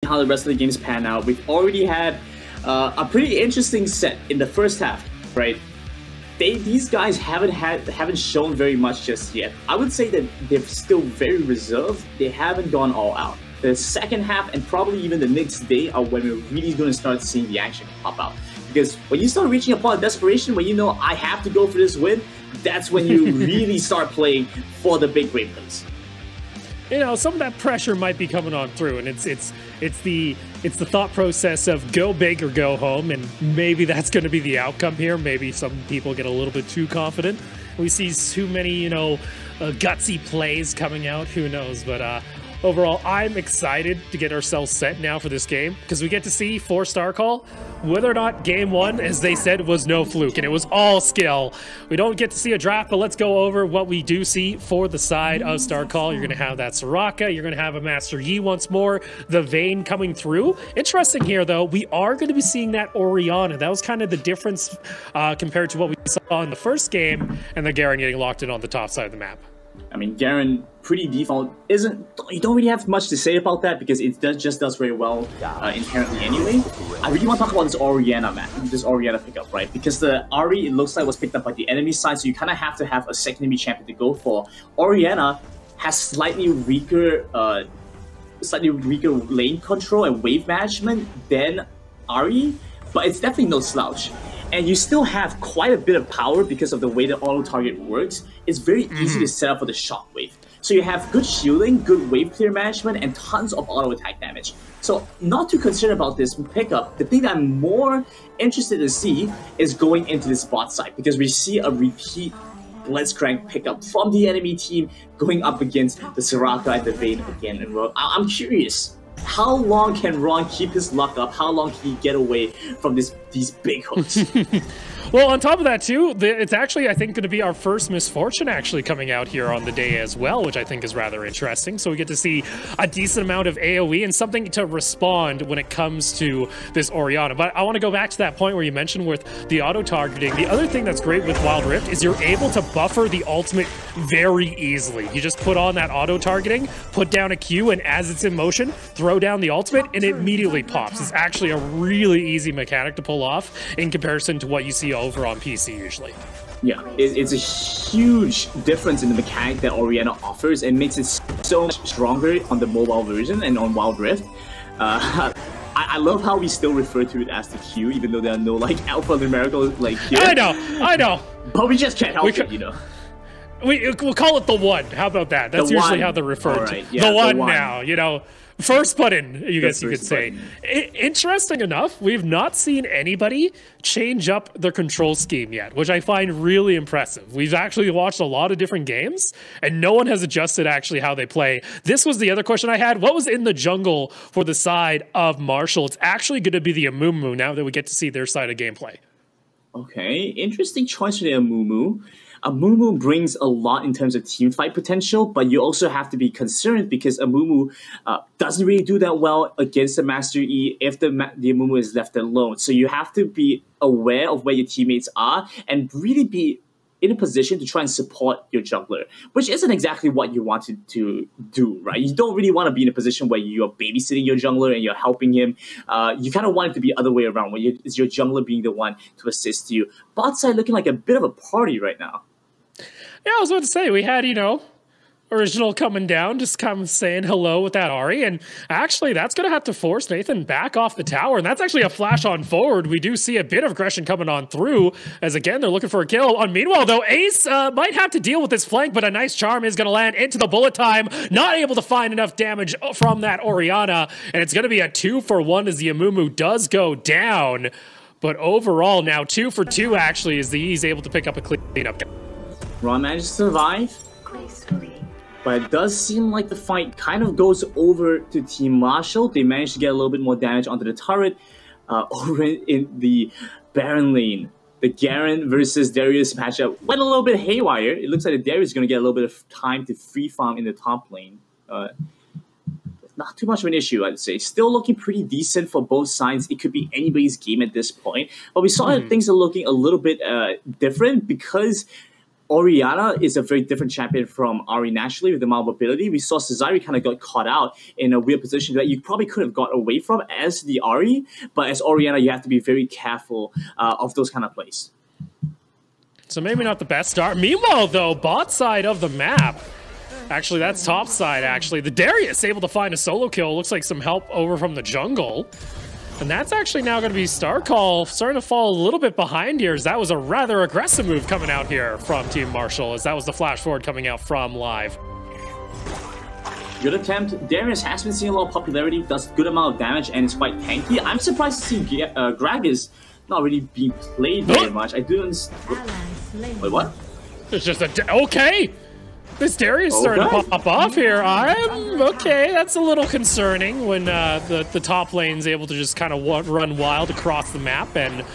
how the rest of the games pan out. We've already had a pretty interesting set in the first half, right? These guys haven't shown very much just yet. I would say that they're still very reserved. They haven't gone all out. The second half and probably even the next day are when we're really going to start seeing the action pop out. Because when you start reaching a point of desperation, when you know I have to go for this win, that's when you really start playing for the big break plays. You know, some of that pressure might be coming on through, and it's the thought process of go big or go home, and maybe that's going to be the outcome here. Maybe some people get a little bit too confident. We see too many, you know, gutsy plays coming out. Who knows? But overall, I'm excited to get ourselves set now for this game because we get to see for STARCALL whether or not game one, as they said, was no fluke and it was all skill. We don't get to see a draft, but let's go over what we do see for the side of STARCALL. You're going to have that Soraka. You're going to have a Master Yi once more. The Vayne coming through. Interesting here, though, we are going to be seeing that Orianna. That was kind of the difference compared to what we saw in the first game, and the Garen getting locked in on the top side of the map. I mean, Garen, pretty default, you don't really have much to say about that because it just does very well inherently anyway. I really want to talk about this Orianna map, this Orianna pickup, right? Because the Ahri, it looks like, was picked up by the enemy side, so you kind of have to have a second enemy champion to go for. Orianna has slightly weaker lane control and wave management than Ahri, but it's definitely no slouch. And you still have quite a bit of power because of the way the auto-target works. It's very easy to set up for the shockwave. So you have good shielding, good wave clear management, and tons of auto-attack damage. So not too concerned about this pickup. The thing that I'm more interested to see is going into this bot side, because we see a repeat Blitzcrank pickup from the enemy team going up against the Soraka and the Vayne again. And I'm curious. How long can Ron keep his luck up? How long can he get away from these big hooks? Well, on top of that, too, it's actually, I think, going to be our first misfortune actually coming out here on the day as well, which I think is rather interesting. So we get to see a decent amount of AoE and something to respond when it comes to this Orianna. But I want to go back to that point where you mentioned with the auto-targeting. The other thing that's great with Wild Rift is you're able to buffer the ultimate very easily. You just put on that auto-targeting, put down a Q, and as it's in motion, throw down the ultimate, and it immediately pops. It's actually a really easy mechanic to pull off in comparison to what you see over on PC usually. Yeah, it's a huge difference in the mechanic that Orianna offers and makes it so much stronger on the mobile version and on Wild Rift. I love how we still refer to it as the Q, even though there are no like alphanumerical like Q. I know. But we just can't help it, you know. We'll call it the one. How about that? That's usually how they're referred to. Yeah, the one now, you know. First button, you guess you could say. Interesting enough, we've not seen anybody change up their control scheme yet, which I find really impressive. We've actually watched a lot of different games, and no one has adjusted actually how they play. This was the other question I had. What was in the jungle for the side of Marshall? It's actually going to be the Amumu now that we get to see their side of gameplay. Okay, interesting choice for the Amumu. Amumu brings a lot in terms of team fight potential, but you also have to be concerned because Amumu doesn't really do that well against the Master E if the Amumu is left alone. So you have to be aware of where your teammates are and really be in a position to try and support your jungler, which isn't exactly what you want to do, right? You don't really want to be in a position where you're babysitting your jungler and you're helping him. You kind of want it to be the other way around, where it's your jungler being the one to assist you. Bot side looking like a bit of a party right now. Yeah, I was about to say, we had, you know, Original coming down, just come saying hello with that Ahri, and actually that's going to have to force Nathan back off the tower, and that's actually a flash on forward. We do see a bit of aggression coming on through, as again, they're looking for a kill. Meanwhile, though, Ace might have to deal with this flank, but a nice charm is going to land into the bullet time, not able to find enough damage from that Orianna, and it's going to be a 2-for-1 as the Amumu does go down, but overall now 2 for 2 actually, as he's able to pick up a cleanup. Ron managed to survive, but it does seem like the fight kind of goes over to Team Marshall. They managed to get a little bit more damage onto the turret over in the Baron lane. The Garen versus Darius matchup went a little bit haywire. It looks like the Darius is going to get a little bit of time to free farm in the top lane. Not too much of an issue, I'd say. Still looking pretty decent for both sides. It could be anybody's game at this point. But we saw that things are looking a little bit different because Orianna is a very different champion from Ari naturally with the amount of ability. We saw Sezairi kind of got caught out in a weird position that you probably could have got away from as the Ari, but as Orianna, you have to be very careful of those kind of plays. So maybe not the best start. Meanwhile, though, bot side of the map. Actually, that's top side, actually. The Darius able to find a solo kill. Looks like some help over from the jungle. And that's actually now going to be STARCALL starting to fall a little bit behind here, as that was a rather aggressive move coming out here from Team Marshall, as that was the flash forward coming out from live. Good attempt. Darius has been seeing a lot of popularity, does a good amount of damage, and is quite tanky. I'm surprised to see Gragas not really being played very much. I do understand. Wait, what? It's just a... Okay! This Darius starting to pop off here. I'm okay. That's a little concerning when the top lane's able to just kind of run wild across the map, and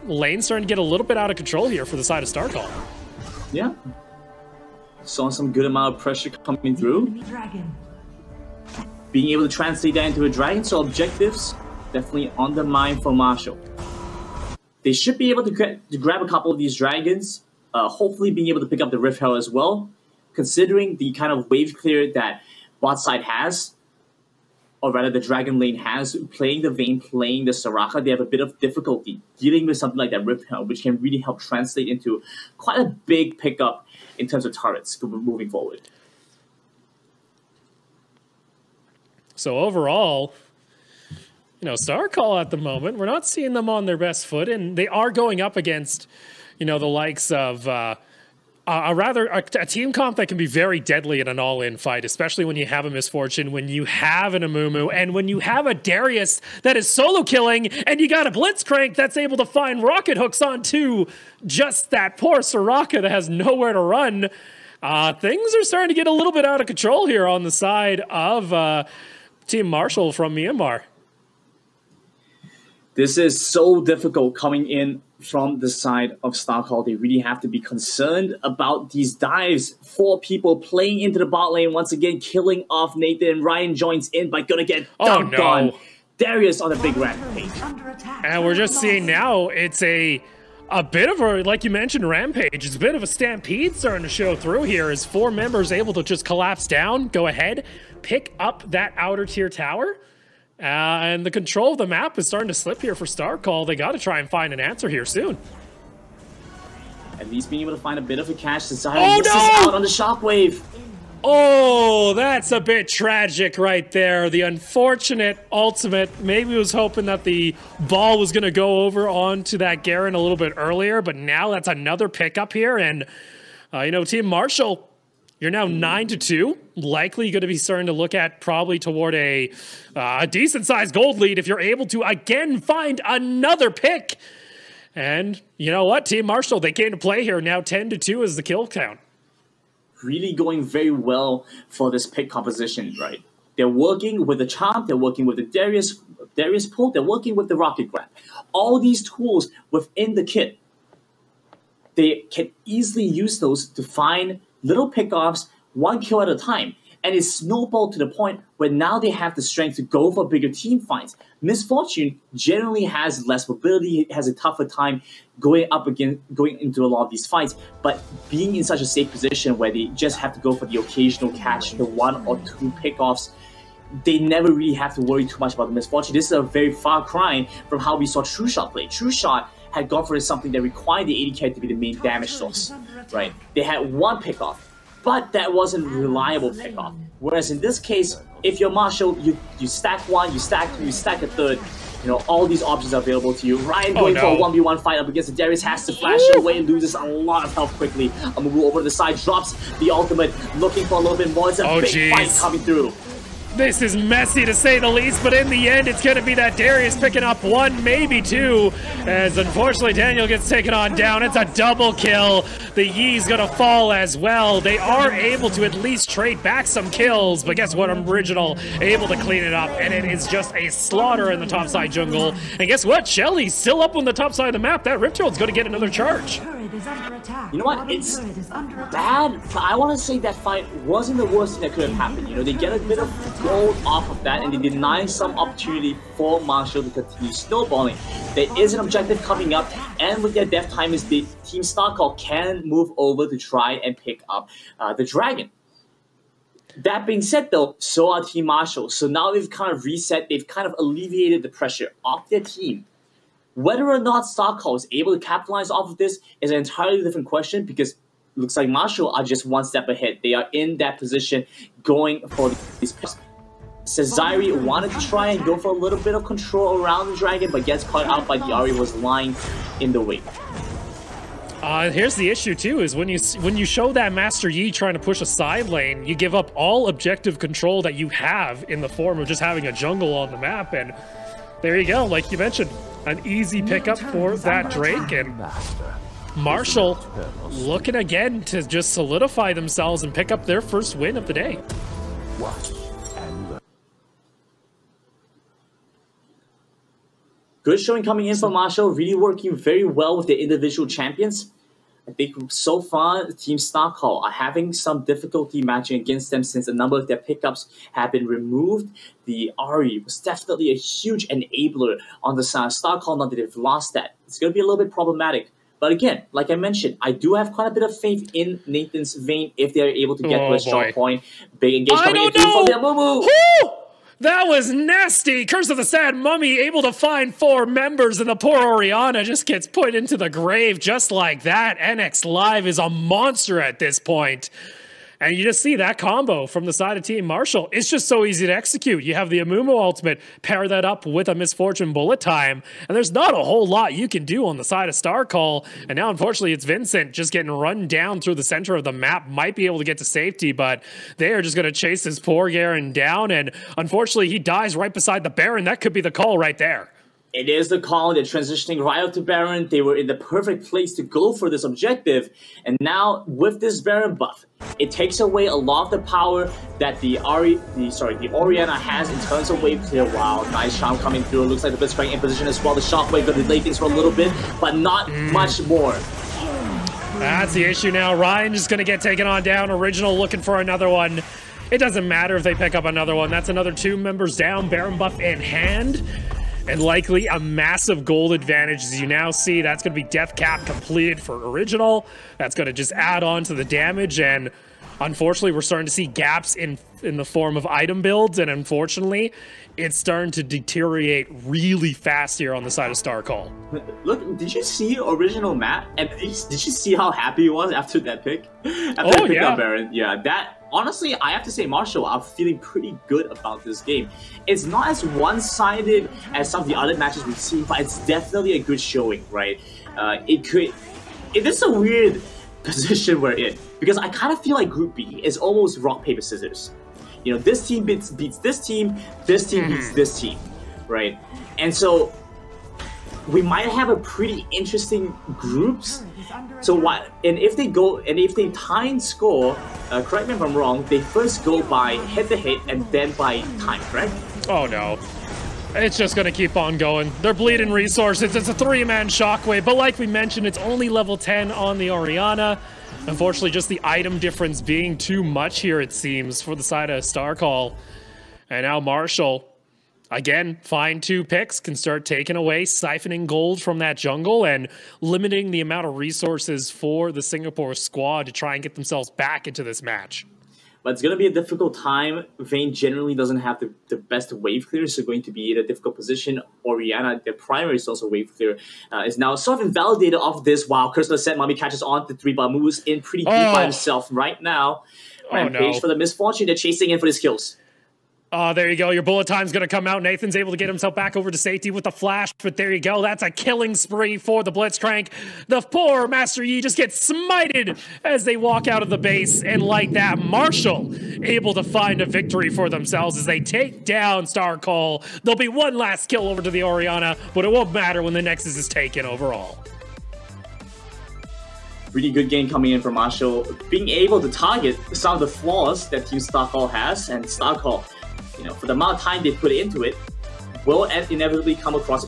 lane's starting to get a little bit out of control here for the side of STARCALL. Yeah. Saw some good amount of pressure coming through. Being able to translate that into a dragon, so objectives definitely on the mind for Marshall. They should be able to grab a couple of these dragons, hopefully being able to pick up the Rift Herald as well. Considering the kind of wave clear that bot side has, or rather the Dragon lane has, playing the Vayne, playing the Soraka, they have a bit of difficulty dealing with something like that Rift Herald, which can really help translate into quite a big pickup in terms of turrets moving forward. So overall, you know, STARCALL at the moment, we're not seeing them on their best foot, and they are going up against, you know, the likes of... a team comp that can be very deadly in an all-in fight, especially when you have a Misfortune, when you have an Amumu, and when you have a Darius that is solo killing, and you got a Blitzcrank that's able to find rocket hooks onto just that poor Soraka that has nowhere to run. Things are starting to get a little bit out of control here on the side of Team Marshall from Myanmar. This is so difficult coming in from the side of STARCALL. They really have to be concerned about these dives. 4 people playing into the bot lane, once again killing off Nathan. Ryan joins in by gonna get dunked on. Darius on a big rampage. And we're just seeing now it's a bit of a, like you mentioned, rampage. It's a bit of a stampede starting to show through here as 4 members able to just collapse down, go ahead, pick up that outer tier tower. And the control of the map is starting to slip here for STARCALL. They got to try and find an answer here soon. At least being able to find a bit of a catch. Sezairi misses out on the shockwave. Oh, that's a bit tragic right there. The unfortunate ultimate. Maybe was hoping that the ball was going to go over onto that Garen a little bit earlier, but now that's another pickup here. And, you know, Team Marshall, you're now 9-2. Likely going to be starting to look at probably toward a decent-sized gold lead if you're able to, again, find another pick. And you know what? Team Marshall, they came to play here. Now 10-2 is the kill count. Really going very well for this pick composition, right? They're working with the Charm. They're working with the Darius pull. They're working with the Rocket Grab. All these tools within the kit, they can easily use those to find little pickoffs, 1 kill at a time. And it's snowballed to the point where now they have the strength to go for bigger team fights. Misfortune generally has less mobility, has a tougher time going into a lot of these fights, but being in such a safe position where they just have to go for the occasional catch, the 1 or 2 pickoffs, they never really have to worry too much about the Misfortune. This is a very far cry from how we saw TRUESHOT play. TRUESHOT had gone for something that required the AD carry to be the main damage source, right? They had 1 pickoff, but that wasn't a reliable pickoff. Whereas in this case, if you're Marshall, you stack 1, you stack 2, you stack a 3rd. You know, all these options are available to you. Ryan going for a 1v1 fight up against the Darius, has to flash away, loses a lot of health quickly. I'm gonna move over to the side, drops the ultimate, looking for a little bit more. It's a big fight coming through. This is messy to say the least, but in the end, it's going to be that Darius picking up 1, maybe 2, as unfortunately Daniel gets taken on down. It's a double kill. The Yi's going to fall as well. They are able to at least trade back some kills, but guess what? Original able to clean it up, and it is just a slaughter in the topside jungle. And guess what? Shelly's still up on the top side of the map. That Rift Herald's going to get another charge. You know what? It's bad, but I want to say that fight wasn't the worst thing that could have happened. You know, they get a bit of gold off of that, and they deny some opportunity for Marshall to continue snowballing. There is an objective coming up, and with their death time is the Team STARCALL can move over to try and pick up the dragon. That being said though, so are Team Marshall. So now they've kind of reset, they've kind of alleviated the pressure off their team. Whether or not STARCALL is able to capitalize off of this is an entirely different question, because it looks like Marshall are just one step ahead. They are in that position going for these picks. Sezairi wanted to try and go for a little bit of control around the dragon, but gets caught out by the Ahri, was lying in the wake. Here's the issue too, is when you show that Master Yi trying to push a side lane, you give up all objective control that you have in the form of just having a jungle on the map, and there you go, like you mentioned, an easy pickup for that Drake, and Marshall looking again to just solidify themselves and pick up their first win of the day. Good showing coming in from Marshall, really working very well with the individual champions. I think so far, Team STARCALL are having some difficulty matching against them since a number of their pickups have been removed. The Ahri was definitely a huge enabler on the side of STARCALL. Now that they've lost that, it's going to be a little bit problematic. But again, like I mentioned, I do have quite a bit of faith in Nathan's vein if they're able to get to a strong point. Big engage coming in from their Moo. That was nasty! Curse of the Sad Mummy able to find 4 members, and the poor Orianna just gets put into the grave just like that. NX Live is a monster at this point. And you just see that combo from the side of Team Marshall. It's just so easy to execute. You have the Amumu ultimate, pair that up with a Misfortune bullet time, and there's not a whole lot you can do on the side of STARCALL. And now, unfortunately, it's Vincent just getting run down through the center of the map. Might be able to get to safety, but they are just going to chase this poor Garen down, and unfortunately, he dies right beside the Baron. That could be the call right there. It is the call. They're transitioning right up to Baron. They were in the perfect place to go for this objective. And now, with this Baron buff, it takes away a lot of the power that the Orianna has in terms of wave clear. Wow, nice charm coming through. It looks like the Blitzcrank in position as well. The shockwave going to delay things for a little bit, but not much more. That's the issue now. Ryan just going to get taken on down. Original looking for another one. It doesn't matter if they pick up another one. That's another 2 members down. Baron buff in hand. And likely a massive gold advantage, as you now see. That's going to be death cap completed for Original. That's going to just add on to the damage, and unfortunately we're starting to see gaps in the form of item builds, and unfortunately it's starting to deteriorate really fast here on the side of STARCALL. Look, did you see Original Matt? And did you see how happy he was after that pick? After the pick up Baron? Yeah, that... Honestly, I have to say, Marshall are feeling pretty good about this game. It's not as one-sided as some of the other matches we've seen, but it's definitely a good showing, right? It is a weird position we're in, because I kind of feel like Group B is almost rock, paper, scissors. You know, this team beats this team beats this team, right? And so we might have a pretty interesting groups. So what? And if they tie and score, correct me if I'm wrong, they first go by head-to-head and then by time, correct? Oh no. It's just going to keep on going. They're bleeding resources. It's a 3-man shockwave, but like we mentioned, it's only level 10 on the Orianna. Unfortunately, just the item difference being too much here, it seems, for the side of STARCALL. And now Marshall, again, find 2 picks, can start taking away, siphoning gold from that jungle, and limiting the amount of resources for the Singapore squad to try and get themselves back into this match. But it's going to be a difficult time. Vayne generally doesn't have the best wave clear, so going to be in a difficult position. Orianna, their primary source of wave clear, is now sort of invalidated off this. Wow, Curse of the Set Mummy catches on to 3, but moves in pretty deep by himself right now. Rampage for the Misfortune, they're chasing in for his kills. There you go. Your bullet time's going to come out. Nathan's able to get himself back over to safety with the flash, but there you go. That's a killing spree for the Blitzcrank. The poor Master Yi just gets smited as they walk out of the base, and like that, Marshall able to find a victory for themselves as they take down STARCALL. There'll be one last kill over to the Orianna, but it won't matter when the Nexus is taken overall. Really good game coming in from Marshall, being able to target some of the flaws that Team STARCALL has, and STARCALL, you know, for the amount of time they put into it, will inevitably come across